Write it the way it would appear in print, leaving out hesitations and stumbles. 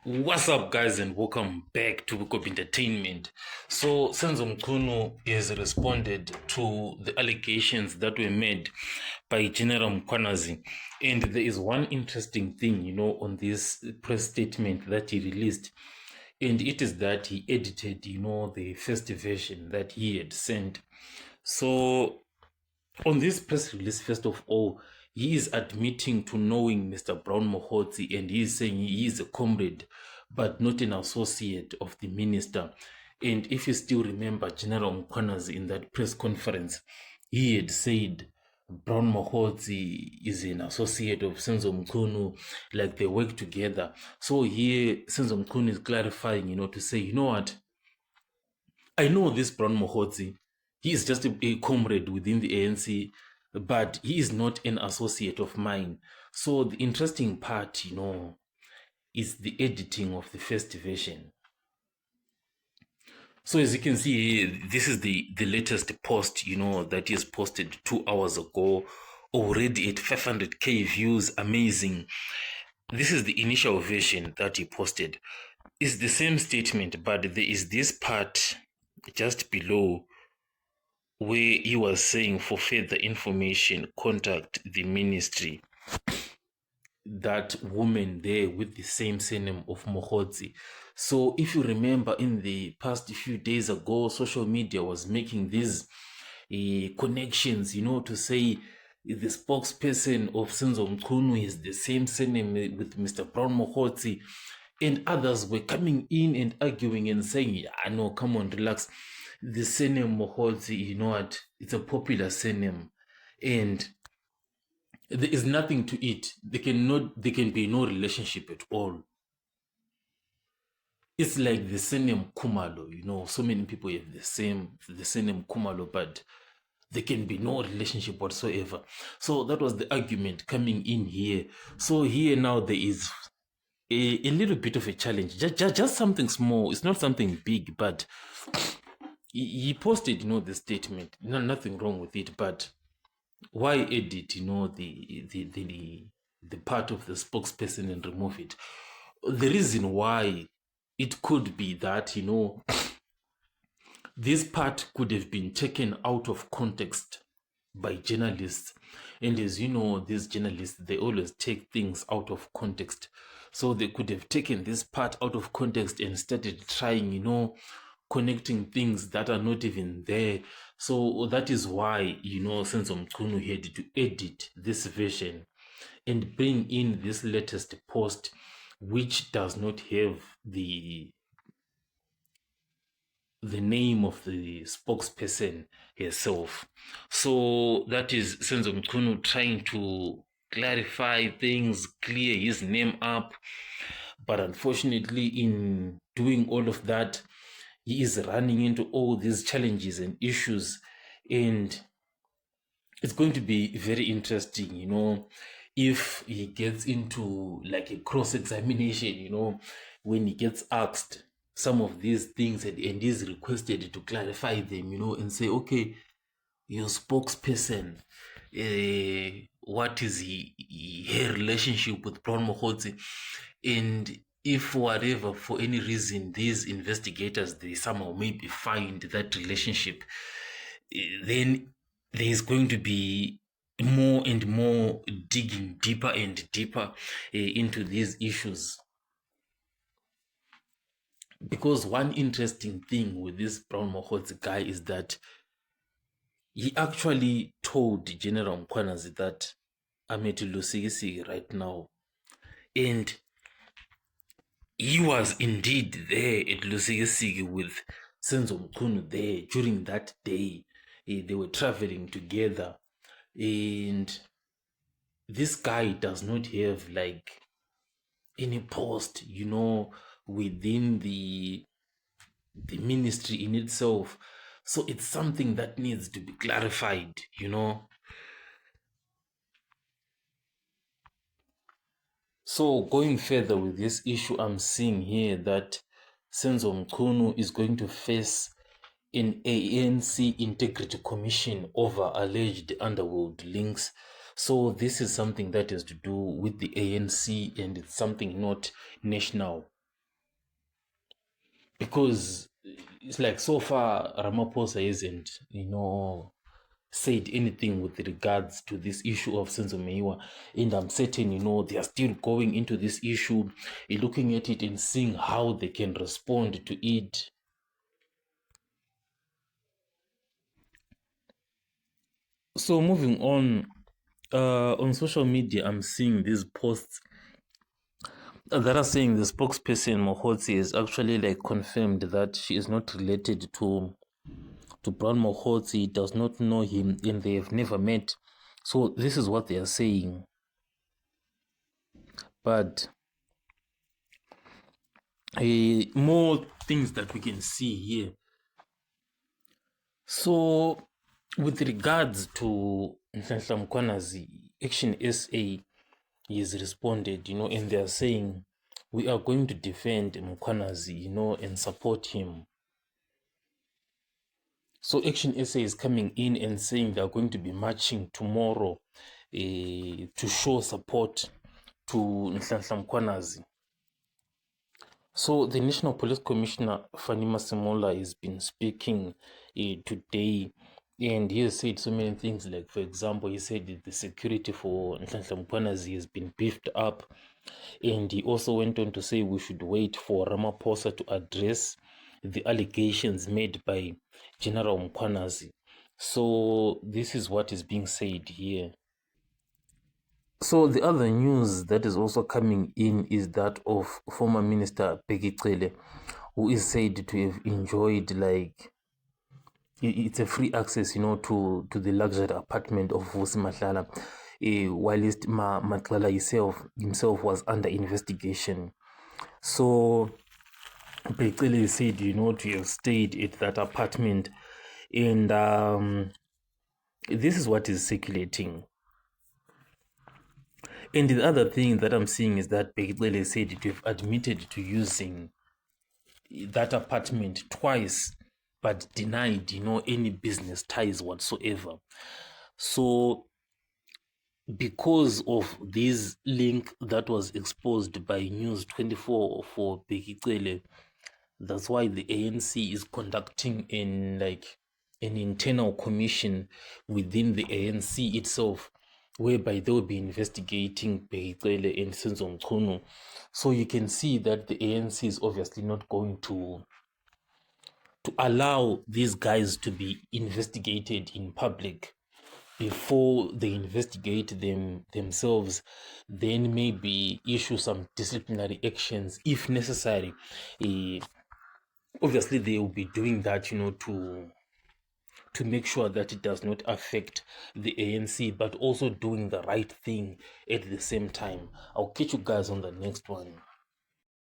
What's up, guys, and welcome back to Book of Entertainment. So, Senzo Mchunu has responded to the allegations that were made by General Mkwanazi. And there is one interesting thing, on this press statement that he released. And it is that he edited, the first version that he had sent. So, on this press release, first of all, he is admitting to knowing Mr. Brown Mohotsi, and he is saying he is a comrade, but not an associate of the minister. And if you still remember General Mkwanazi in that press conference, he had said Brown Mohotsi is an associate of Senzo Mchunu, like they work together. So here, Senzo Mchunu is clarifying, to say, you know what? I know this Brown Mohotsi. He is just a comrade within the ANC, but he is not an associate of mine. So the interesting part, is the editing of the first version. So as you can see, this is the latest post, that is posted 2 hours ago, already at 500k views. Amazing. This is the initial version that he posted. It's the same statement, but there is this part just below where he was saying, for further information, contact the ministry. That woman there with the same surname of Mohotsi. So if you remember, in the past few days ago, social media was making these connections, to say the spokesperson of Senzo Mchunu is the same surname with Mr. Brown Mohotsi. And others were coming in and arguing and saying, yeah, no, come on, relax. The surname Mohotsi, you know what? It's a popular surname. And there is nothing to it. There can be no relationship at all. It's like the surname Kumalo, so many people have the surname Kumalo, but there can be no relationship whatsoever. So that was the argument coming in here. So here now there is a little bit of a challenge, just something small. It's not something big, but he posted, the statement. Nothing wrong with it, but why edit, the part of the spokesperson and remove it? The reason why it could be that, this part could have been taken out of context by journalists. And as you know, these journalists, they always take things out of context. So they could have taken this part out of context and started trying, connecting things that are not even there. So that is why, Senzo Mchunu had to edit this version and bring in this latest post, which does not have the name of the spokesperson herself. So that is Senzo Mchunu trying to clarify things, clear his name up. But unfortunately, in doing all of that, he is running into all these challenges and issues. And it's going to be very interesting, if he gets into like a cross-examination, when he gets asked some of these things and is requested to clarify them, and say, okay, your spokesperson, what is her relationship with Brown Mohotsi? And if whatever, for any reason, these investigators, they somehow maybe find that relationship, then there's going to be more and more digging deeper and deeper into these issues. Because one interesting thing with this Brown Mohotsi guy is that he actually told General Mkwanazi that I'm at Lusigisi right now. And he was indeed there at Lusigisi with Senzo Mchunu there during that day. They were traveling together. And this guy does not have like any post, within the ministry in itself. So it's something that needs to be clarified. So going further with this issue, I'm seeing here that Senzo Mchunu is going to face an ANC Integrity Commission over alleged underworld links. So this is something that has to do with the ANC, and it's something not national. because it's like so far Ramaphosa isn't, said anything with regards to this issue of Senzo Meiwa, and I'm certain, they are still going into this issue, looking at it and seeing how they can respond to it. So moving on social media, I'm seeing these posts that are saying the spokesperson Mohotsi is actually like confirmed that she is not related to Brown Mohotsi, does not know him, and they have never met. So this is what they are saying. But more things that we can see here. So with regards to Nhlanhla Mkhwanazi, ActionSA has responded, and they are saying we are going to defend Mkhwanazi, and support him. So ActionSA is coming in and saying they are going to be marching tomorrow to show support to Nhlanhla Mkhwanazi. So the National Police Commissioner Fani Masemola has been speaking today, and he has said so many things. Like, for example, he said that the security for Nhlanhla Mkhwanazi has been beefed up, and he also went on to say we should wait for Ramaphosa to address the allegations made by General Mkhwanazi. So this is what is being said here. So the other news that is also coming in is that of former Minister Bheki Cele, who is said to have enjoyed, like, it's a free access, to the luxury apartment of Vusi Mahlala, whilst Matlala himself was under investigation. So Bheki Cele is said, to have stayed at that apartment, and this is what is circulating. And the other thing that I'm seeing is that Bheki Cele said to have admitted to using that apartment twice, but denied, any business ties whatsoever. So because of this link that was exposed by News 24 for Bheki Cele, that's why the ANC is conducting an internal commission within the ANC itself, whereby they will be investigating Bheki Cele and Senzo Mchunu. So you can see that the ANC is obviously not going to allow these guys to be investigated in public before they investigate themselves, then maybe issue some disciplinary actions if necessary. Obviously they will be doing that, to make sure that it does not affect the ANC, but also doing the right thing at the same time. I'll catch you guys on the next one.